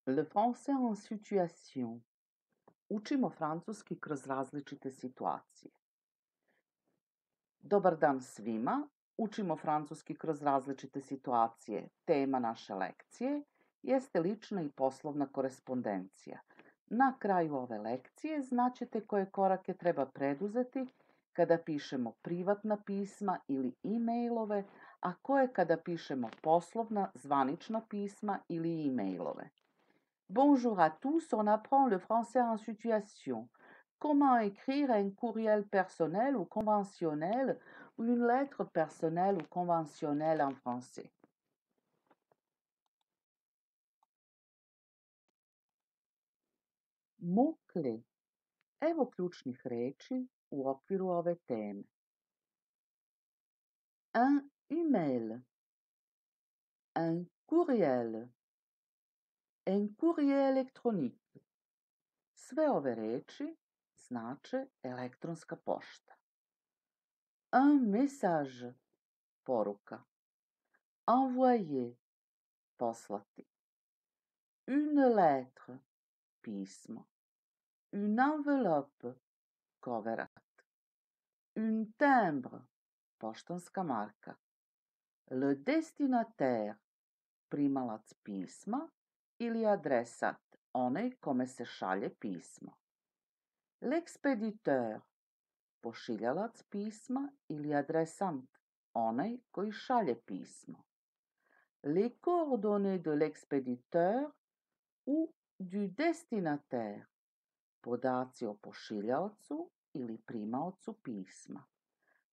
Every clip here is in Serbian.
Le français en situation. Učimo francuski kroz različite situacije. Dobar dan svima. Učimo francuski kroz različite situacije. Tema naše lekcije jeste lična i poslovna korespondencija. Na kraju ove lekcije znaćete koje korake treba preduzeti kada pišemo privatna pisma ili e-mailove, a koje kada pišemo poslovna, zvanična pisma ili e-mailove. Bonjour à tous, on apprend le français en situation. Comment écrire un courriel personnel ou conventionnel ou une lettre personnelle ou conventionnelle en français. Mots-clés. Evo ključnih reči u okviru ove teme. Un email. Un courriel. Un courrier électronique. Sve ove reči znače elektronska pošta. Un message. Poruka. Envoyer. Poslati. Une lettre. Pismo. Une enveloppe. Koverat. Un timbre. Poštanska marka. Le destinataire. Primalac pisma ili adresat, onaj kome se šalje pismo. L'expéditeur. Pošiljalac pisma ili adresant, onaj koji šalje pismo. Les coordonnées de l'expéditeur ou du destinataire. Podaci o pošiljaocu ili primaocu pisma.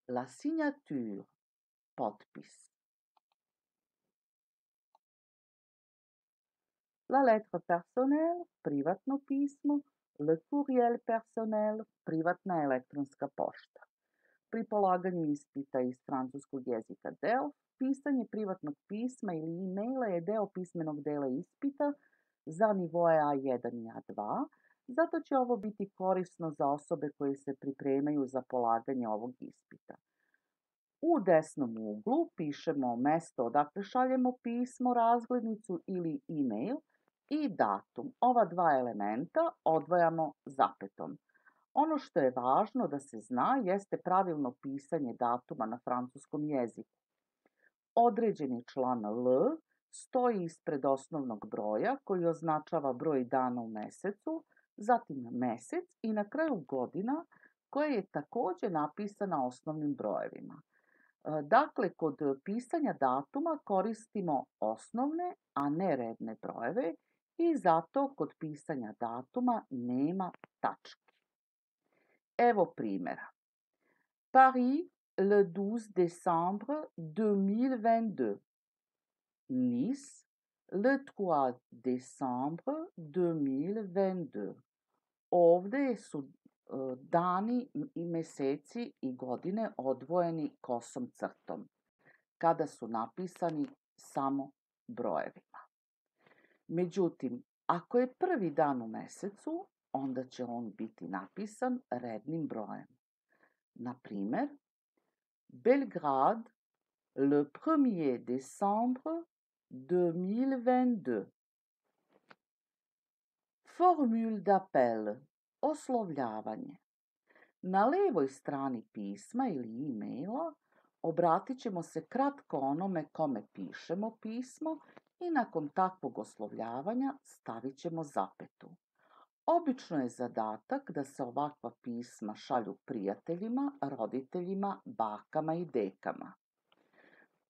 La signature. Potpis. La lettre personnelle. Privatno pismo. Le courriel personnel. Privatna elektronska pošta. Pri polaganju ispita iz francuskog jezika DELF, pisanje privatnog pisma ili e-maila je deo pismenog dela ispita za nivoe A1 i A2, zato će ovo biti korisno za osobe koje se pripremaju za polaganje ovog ispita. U desnom uglu pišemo mesto odakle šaljemo pismo, razglednicu ili e-mail i datum. Ova dva elementa odvajamo zapetom. Ono što je važno da se zna jeste pravilno pisanje datuma na francuskom jeziku. Određeni član L stoji ispred osnovnog broja koji označava broj dana u mesecu, zatim mesec i na kraju godina koja je također napisana osnovnim brojevima. Dakle, kod pisanja datuma koristimo osnovne, a ne redne brojeve i zato kod pisanja datuma nema tački. Evo primjera. Paris, le 12 décembre 2022. Nice, le 3 décembre 2022. Ovdje su dani i meseci i godine odvojeni kosom crtom, kada su napisani samo brojevima. Međutim, ako je prvi dan u mesecu, onda će on biti napisan rednim brojem. Na primjer, Belgrade, le 1er décembre 2022. Formule d'appel. Oslovljavanje. Na levoj strani pisma ili e-maila obratit ćemo se kratko onome kome pišemo pismo i nakon takvog oslovljavanja stavit ćemo zapetu. Obično je zadatak da se ovakva pisma šalju prijateljima, roditeljima, bakama i dekama.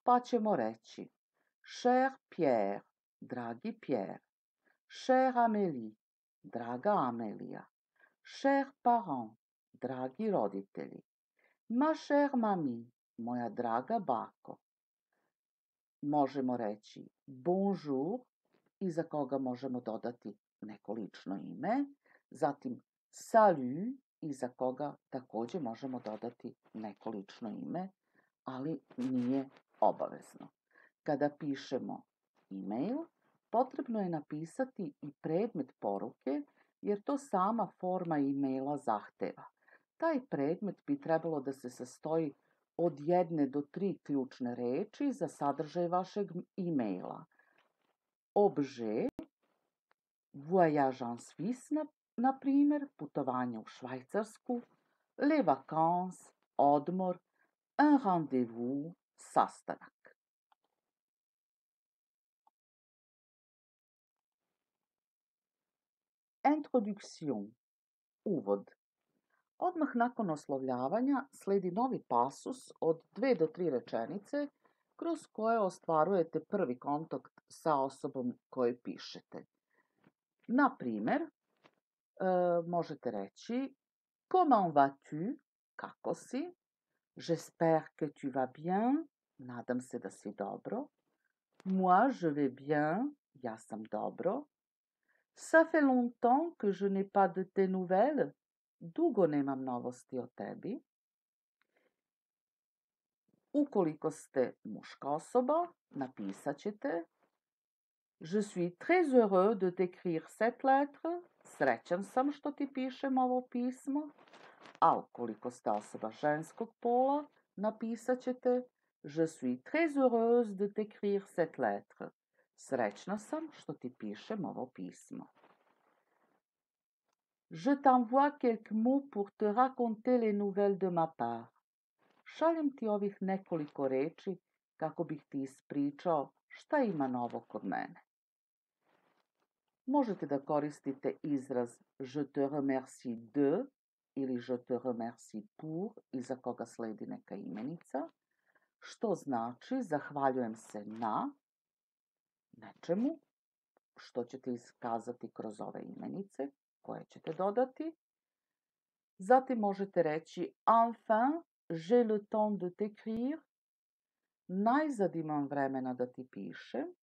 Pa ćemo reći Cher Pierre, dragi Pierre. Chère Amélie, draga Amelija. Chers parents, dragi roditelji. Ma chère mamie, moja draga bako. Možemo reći bonjour, iza koga možemo dodati neko lično ime, zatim salut, iza koga također možemo dodati neko lično ime, ali nije obavezno. Kada pišemo e-mail, potrebno je napisati i predmet poruke, jer to sama forma e-maila zahteva. Taj predmet bi trebalo da se sastoji od 1 do 3 ključne reči za sadržaj vašeg e-maila. Objet, voyage en Suisse, na primjer, putovanje u Švajcarsku, les vacances, odmor, un rendez-vous, sastanak. Introduction, uvod. Odmah nakon oslovljavanja sledi novi pasus od 2 do 3 rečenice kroz koje ostvarujete prvi kontakt sa osobom kojoj pišete. Na primjer, možete reći Comment vas-tu? Kako si? J'espère que tu vas bien. Nadam se da si dobro. Moi, je vais bien. Ja sam dobro. Ça fait longtemps que je n'ai pas de tes nouvelles. Dugo nemam novosti o tebi. Ukoliko ste muška osoba, napisat ćete Je suis très heureux de t'écrire cette lettre. Srećan sam što ti pišem ovo pismo. A ukoliko ste osoba ženskog pola, napisat ćete Je suis très heureuse de t'écrire cette lettre. Srećna sam što ti pišem ovo pismo. Je t'envoie quelques mots pour te raconter les nouvelles de ma part. Šaljem ti ovih nekoliko reči kako bih ti ispričao šta ima novo kod mene. Možete da koristite izraz je te remercie de ili je te remercie pour, iza koga sledi neka imenica, što znači zahvaljujem se na nečemu, što ćete iskazati kroz ove imenice koje ćete dodati. Zatim možete reći enfin, j'ai le temps de t'écrire, najzad imam vremena da ti pišem.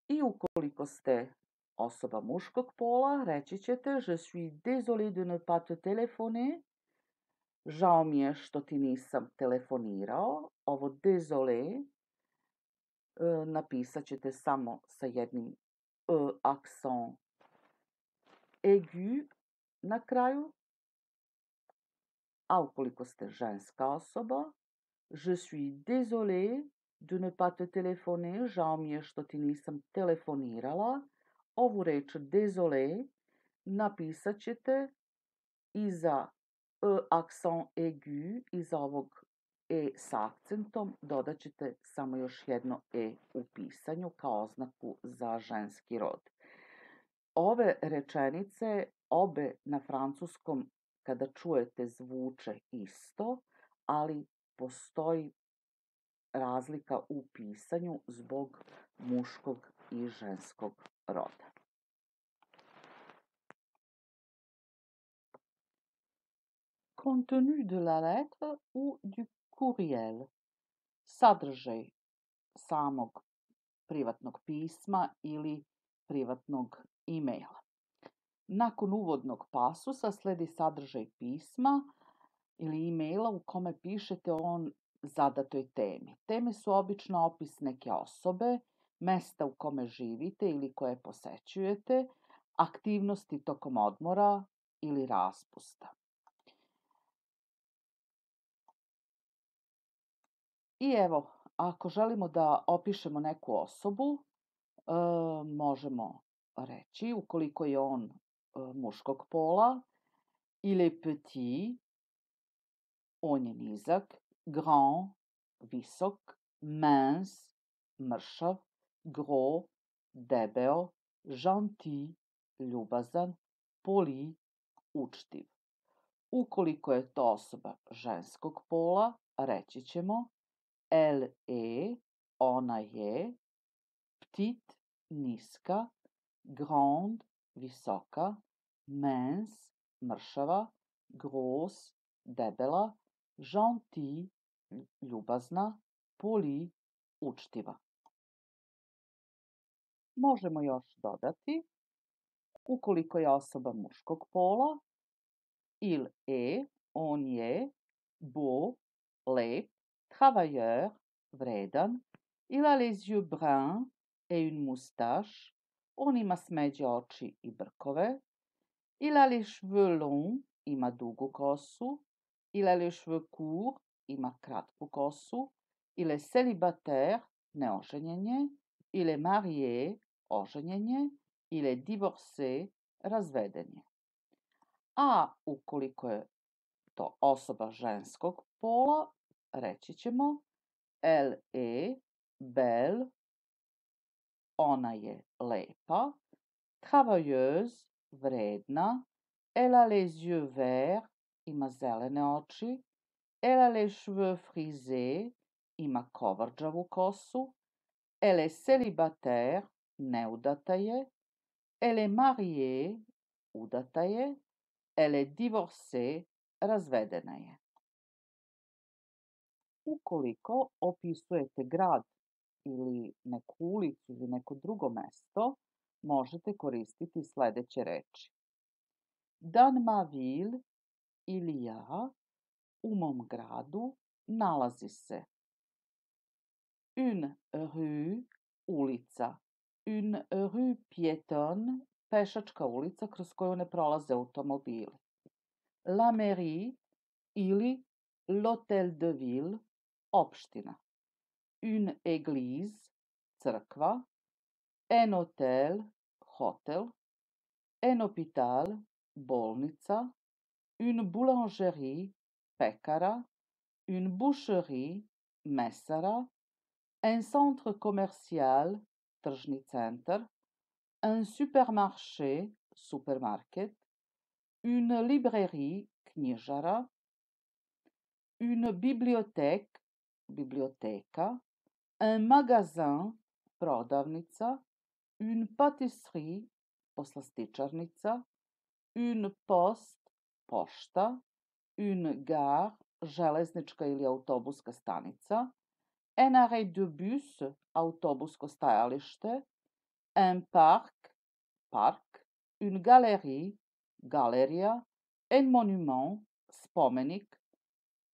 I ukoliko ste osoba muškog pola, reći ćete Je suis désolé de ne pas te téléphoner. Žao mi je što ti nisam telefonirao. Ovo désolé napisat ćete samo sa jednim akcent aigu na kraju. A ukoliko ste ženska osoba, Je suis désolé de ne pas te téléphoner. Žao mi je što ti nisam telefonirala. Ovu reč désolé napisat ćete iza akcent aigu, iza ovog e sa akcentom, dodat ćete samo još jedno e u pisanju kao oznaku za ženski rod. Ove rečenice, obe na francuskom, kada čujete, zvuče isto, ali postoji razlika u pisanju zbog muškog i ženskog roda. Contenu de la lettre ou du courriel. Sadržaj samog privatnog pisma ili privatnog e-maila. Nakon uvodnog pasusa sledi sadržaj pisma ili e-maila u kome pišete o zadatoj temi. Teme su obično opis neke osobe, mesta u kome živite ili koje posećujete, aktivnosti tokom odmora ili raspusta. I evo, ako želimo da opišemo neku osobu, možemo reći, ukoliko je on muškog pola, il est petit, on je nizak, grand, visok, mince, mršav, gros, debeo, gentil, ljubazan, poli, učtiv. Ukoliko je to osoba ženskog pola, reći ćemo elle est, ona je, petite, niska, grande, visoka, mince, mršava, grosse, debela, gentille, ljubazna, poli, učtiva. Možemo još dodati, ukoliko je osoba muškog pola, il est, on je, beau, lep, travailleur, vredan, il a les yeux bruns et une moustache, on ima smeđe oči i brkove, il a les cheveux longs, ima dugu kosu, il a les cheveux courts, ima kratku kosu, il est célibataire, neoženjen je, il est marié, oženjen je, il est divorcé, razveden je. A ukoliko je to osoba ženskog pola, reći ćemo elle est belle, ona je lepa, travailleuse, vredna, elle a les yeux verts, ima zelene oči, elle a les cheveux frisés, ima kovrđavu kosu, elle est célibataire, neudata je, elle est mariée, udata je, elle est divorcée, razvedena je. Ukoliko opisujete grad ili neku ulicu ili neko drugo mesto, možete koristiti sledeće reči. Dans ma ville, il y a, u mom gradu, nalazi se. Une rue, ulica. Une rue piétonne, pešačka ulica kroz koju ne prolaze automobili. La mairie ili l'hôtel de ville, opština. Une église, crkva. Un hôtel, hotel. Un hôpital, bolnica. Une boulangerie, pekara. Une boucherie, mesara. Un centre commercial, tržni centar. Un supermarché, supermarket. Une librairie, knjižara. Une bibliothèque, biblioteka. Un magasin, prodavnica. Une pâtisserie, poslastičarnica. Une poste, pošta. Une gare, železnička ili autobuska stanica. Un arrêt de bus, autobusko stajalište. Un parc, park. Une galerie, galerija. Un monument, spomenik.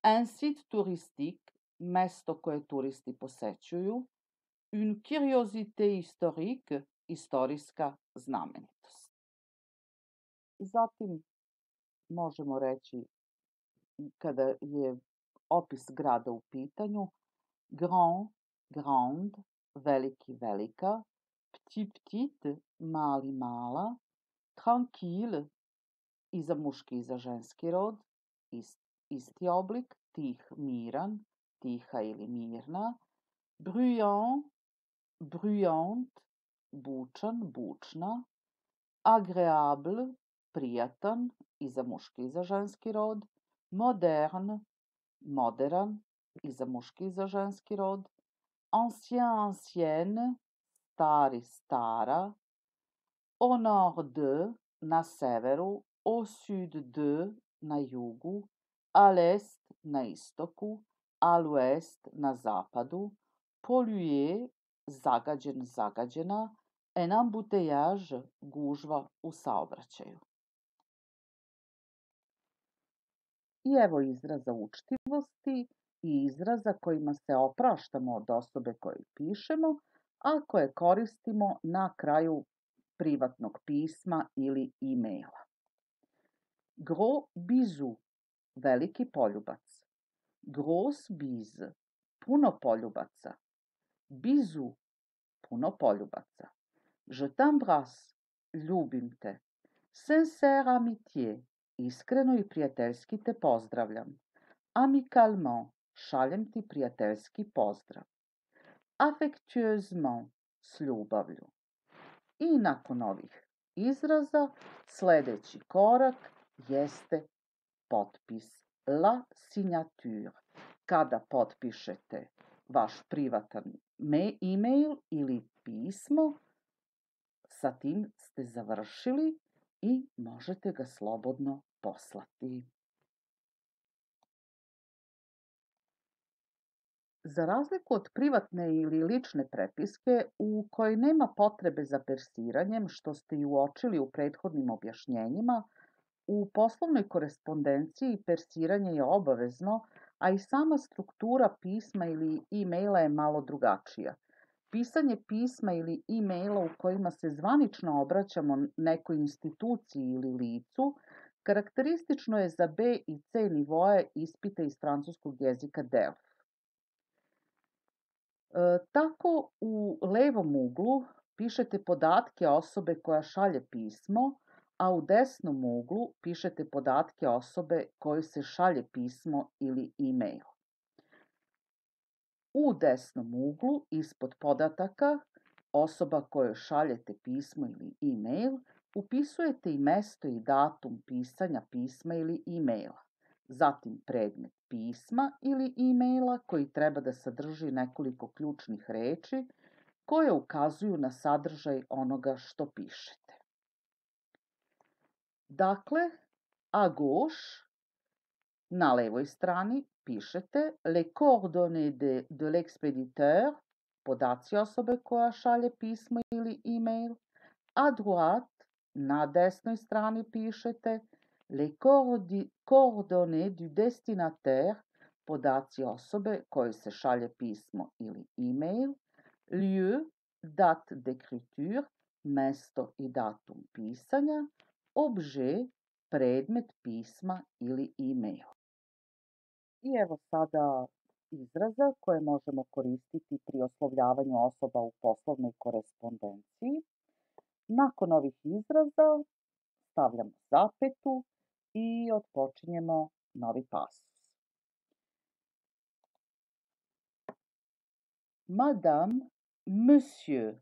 Un site touristique, mesto koje turisti posećuju. Une curiosité historique, istorijska znamenitost. Zatim možemo reći, kada je opis grada u pitanju, grand, grande, veliki, velika, petit, petite, mali, mala, tranquille, i za muški i za ženski rod, isti oblik, tih, miran, tiha ili mirna, bruyant, bruyante, bučan, bučna, agréable, prijatan, i za muški i za ženski rod, moderne, moderan, i za muški i za ženski rod, ancien, ancienne, stari, stara, au nord de, na severu, au sud de, na jugu, à l'est, na istoku, à l'ouest, na zapadu, pollué, zagađen, zagađena, un embouteillage, gužva u saobraćaju. I evo izraza učtivosti i izraza kojima se opraštamo od osobe koju pišemo, a koje koristimo na kraju privatnog pisma ili e-maila. Gros bisou, veliki poljubac. Gros bise, puno poljubaca. Bisou, puno poljubaca. Je t'embrasse, ljubim te. Sincère amitié, iskreno i prijateljski te pozdravljam. Amicalement, šaljem ti prijateljski pozdrav. Affectueusement, s ljubavlju. I nakon ovih izraza, sledeći korak jeste potpis, la signature. Kada potpišete vaš privatan e-mail ili pismo, sa tim ste završili i možete ga slobodno poslati. Za razliku od privatne ili lične prepiske u kojoj nema potrebe za persiranjem, što ste i uočili u prethodnim objašnjenjima, u poslovnoj korespondenciji persiranje je obavezno, a i sama struktura pisma ili e-maila je malo drugačija. Pisanje pisma ili e-maila u kojima se zvanično obraćamo nekoj instituciji ili licu karakteristično je za B i C nivoe ispita iz francuskog jezika DELF. Tako u levom uglu pišete podatke osobe koja šalje pismo, a u desnom uglu pišete podatke osobe kojoj se šalje pismo ili e-mail. U desnom uglu ispod podataka osoba kojoj šaljete pismo ili e-mail upisujete i mesto i datum pisanja pisma ili e-maila, zatim predmet pisma ili e-maila koji treba da sadrži nekoliko ključnih reči koje ukazuju na sadržaj onoga što pišete. Dakle, à gauche, na levoj strani pišete les coordonnées de l'expéditeur, podaci osobe koja šalje pismo ili e-mail. À droite, na desnoj strani pišete les coordonnées du destinataire, podaci osobe kojoj se šalje pismo ili e-mail. Lieu, date d'écriture, mesto i datum pisanja. Objet, predmet pisma ili e-mail. I evo sada izraza koje možemo koristiti pri oslovljavanju osoba u poslovnoj korespondenciji. Nakon ovih izraza stavljamo zapetu i otpočinjemo novi pasus. Madame, monsieur,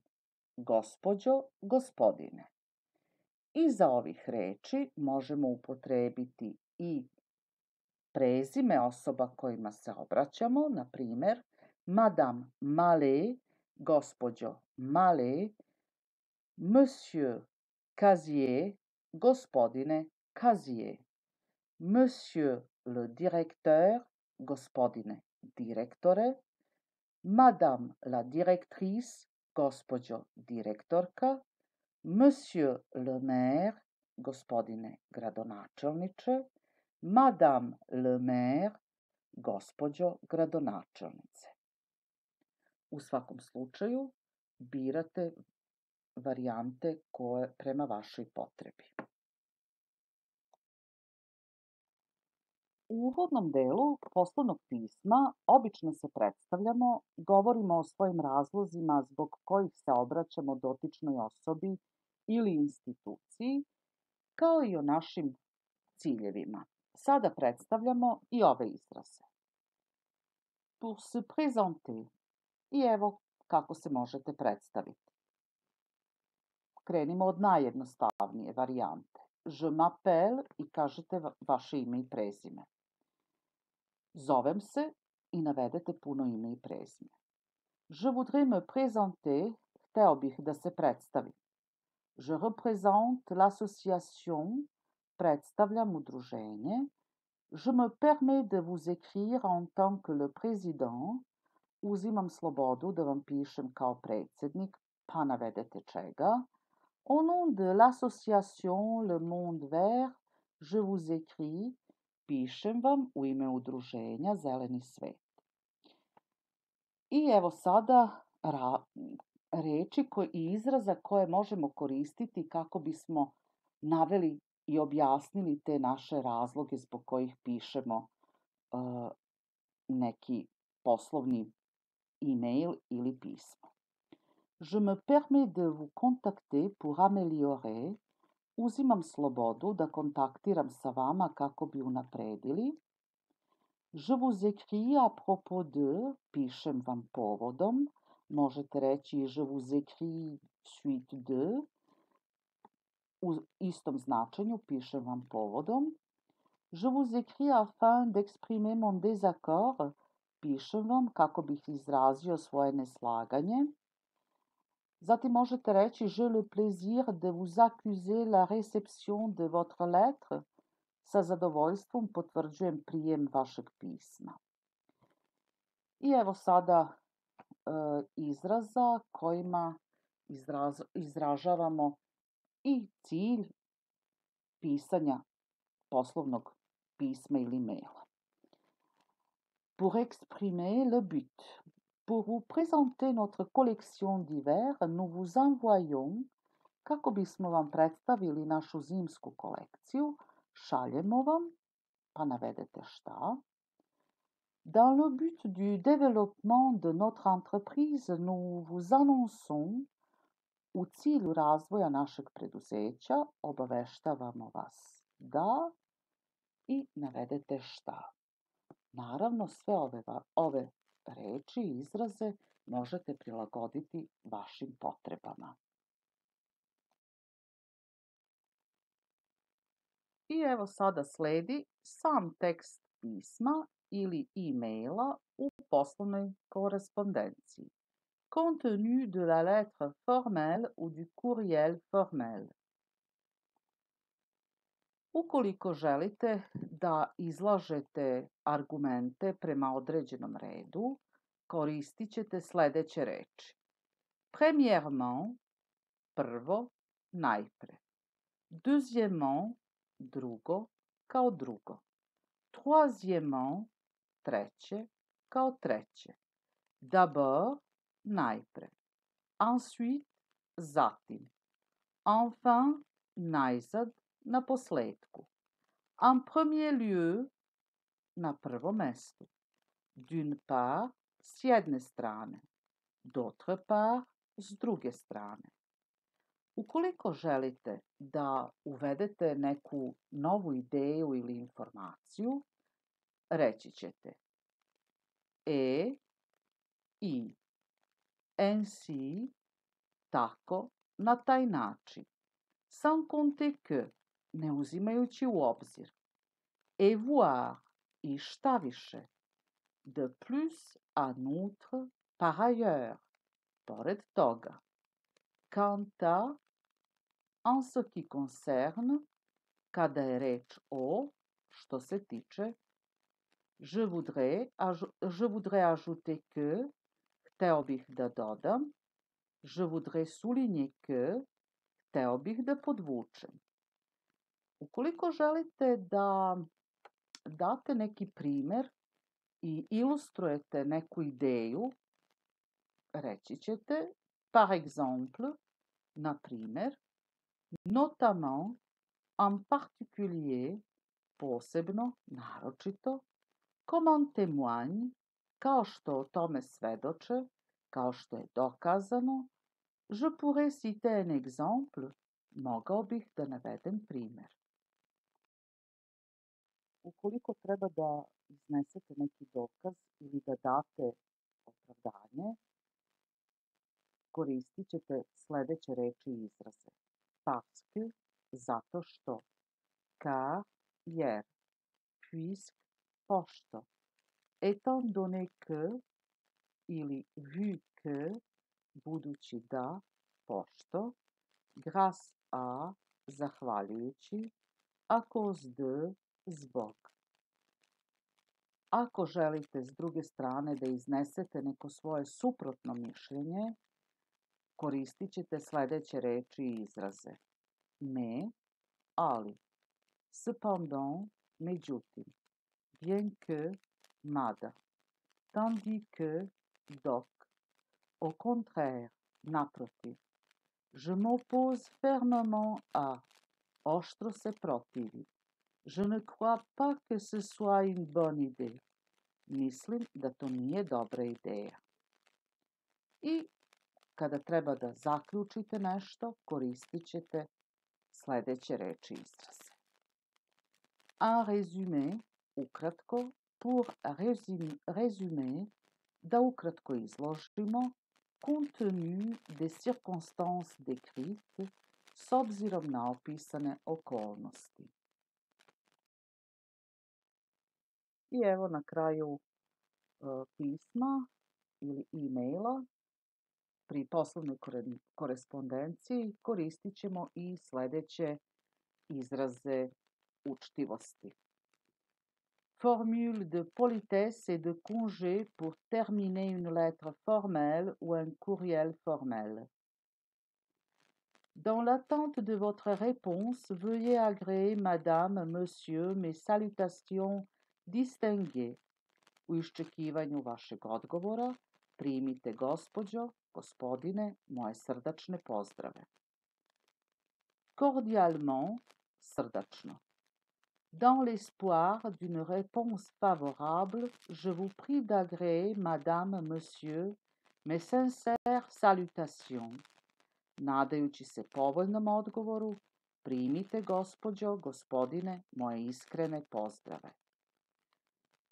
gospođo, gospodine. Iza ovih reči možemo upotrebiti i prezime osoba kojima se obraćamo, na primjer, Madame Mallet, gospođo Mallet, Monsieur Casier, gospodine Casier, Monsieur le directeur, gospodine direktore, Madame la directrice, gospođo direktorka, Monsieur le maire, gospodine gradonačelniče, Madame le maire, gospođo gradonačelnice. U svakom slučaju birate varijante koje prema vašoj potrebi. U uvodnom delu poslovnog pisma obično se predstavljamo, govorimo o svojim razlozima zbog kojih se obraćamo dotičnoj osobi ili instituciji, kao i o našim ciljevima. Sada predstavljamo i ove izraze. Pour se présenter. I evo kako se možete predstaviti. Krenimo od najjednostavnije varijante. Je m'appelle i kažete vaše ime i prezime. Zovem se i navedete puno ime i prezime. Je voudrais me présenter, hteo bih da se predstavim. Je représente l'association, predstavljam udruženje. Je me permets de vous écrire en tant que le président, uzimam slobodu da vam pišem kao predsjednik, pa navedete čega. Au nom de l'association Le Monde Vert, je vous écris, pišem vam u ime udruženja Zeleni svet. I evo sada reči i izraza koje možemo koristiti kako bismo naveli i objasnili te naše razloge zbog kojih pišemo neki poslovni e-mail ili pismo. Je me permets de vous contacter pour améliorer. Uzimam slobodu da kontaktiram sa vama kako bi unapredili. Je vous écris à propos de, pišem vam povodom. Možete reći je vous écris suite de. U istom značenju pišem vam povodom. Je vous écris afin d'exprimer mon désaccord. Pišem vam kako bih izrazio svoje neslaganje. Zatim možete reći j'ai le plaisir de vous accuser la réception de votre lettre. Sa zadovoljstvom potvrđujem prijem vašeg pisma. I evo sada izraza kojima izražavamo i cilj pisanja poslovnog pisma ili maila. Pour exprimer le but. Pour vous présenter notre collection d'hiver, nous vous envoyons, kako bismo vam predstavili našu zimsku kolekciju, šaljemo vam, pa navedete šta. Dans le but du développement de notre entreprise, nous vous annonçons, U cilju razvoja našeg preduzeća obaveštavamo vas da i navedete šta. Naravno, sve ove reči i izraze možete prilagoditi vašim potrebama. I evo sada sledi sam tekst pisma ili e-maila u poslovnoj korespondenciji. Contenu de la lettre formelle ou du courriel formel. Ukoliko želite da izlažete argumente prema određenom redu, koristit ćete sledeće reči. Premièrement, prvo, najpre. Deuxièmement, drugo, kao drugo. Troisièmement, treće, kao treće. D'abord, najpre. Ensuite, zatim. Enfin, najzad, na posledku. En premier lieu, na prvom mestu. D'une part, s jedne strane. D'autre part, s druge strane. Ukoliko želite da uvedete neku novu ideju ili informaciju, reći ćete i, ainsi, tako, na taj način. Sans compter que, ne uzimajući u obzir. Et voir, i šta više. De plus en outre, par ailleurs, pored toga. Quant à, en ce qui concerne, kada je reč o, što se tiče. Je voudrais ajouter que, hteo bih da dodam. Je voudrais souligner que, hteo bih da podvučem. Ukoliko želite da date neki primer i ilustrujete neku ideju, reći ćete, par exemple, na primer, notamment, en particulier, posebno, naročito, comme en témoigne, kao što o tome svedoče, kao što je dokazano, je pourrais citer un exemple, mogao bih da navedem primer. Ukoliko treba da iznesete neki dokaz ili da date opravdanje, koristit ćete sledeće reči i izraze. Parce que, zato što. Car, jer. Puisque, pošto. Étant donné que, ili vu que, budući da, pošto. Grâce à, zahvaljujući. À cause de, zbog. Ako želite s druge strane da iznesete neko svoje suprotno mišljenje, koristit ćete sledeće reči i izraze. Mais, ali. Cependant, međutim. Bien que, mada. Tandis que, dok. Au contraire, naprotiv. Je m'oppose fermement à. Oštro se protivi. Je ne crois pas que ce soit une bonne idée. Mislim da to nije dobra ideja. I kada treba da zaključite nešto, koristit ćete sledeće reči i izraze. En résumé, ukratko, pour résumer, da ukratko izložimo, compte tenu des circonstances décrites, s obzirom na opisane okolnosti. I evo na kraju pisma ili e-maila pri poslovnoj korespondenciji koristit ćemo i sledeće izraze učtivosti. Formule de politesse et de congé pour terminer une lettre formelle ou un courriel formel. Dans l'attente de votre réponse, veuillez agréer madame, monsieur, mes salutations distinguées. U iščekivanju vašeg odgovora primite gospođo, gospodine, moje srdačne pozdrave. Cordialement, srdačno. Dans l'espoir d'une réponse favorable, je vous prie d'agréer madame, monsieur, mes sincères salutations. Nadajući se povoljnom odgovoru, primite, gospođo, gospodine, moje iskrene pozdrave.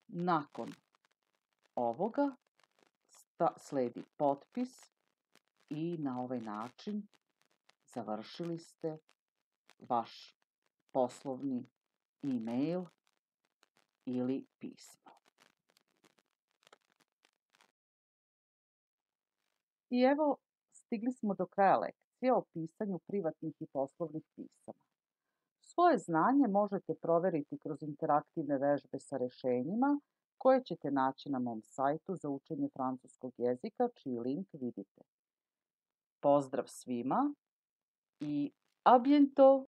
Nakon ovoga sledi potpis i na ovaj način završili ste vaš poslovni e-mail ili pismo. I evo, stigli smo do kraja lekcije o pisanju privatnih i poslovnih pisama. Svoje znanje možete proveriti kroz interaktivne vežbe sa rešenjima koje ćete naći na mom sajtu za učenje francuskog jezika, čiji link vidite. Pozdrav svima i a bientôt!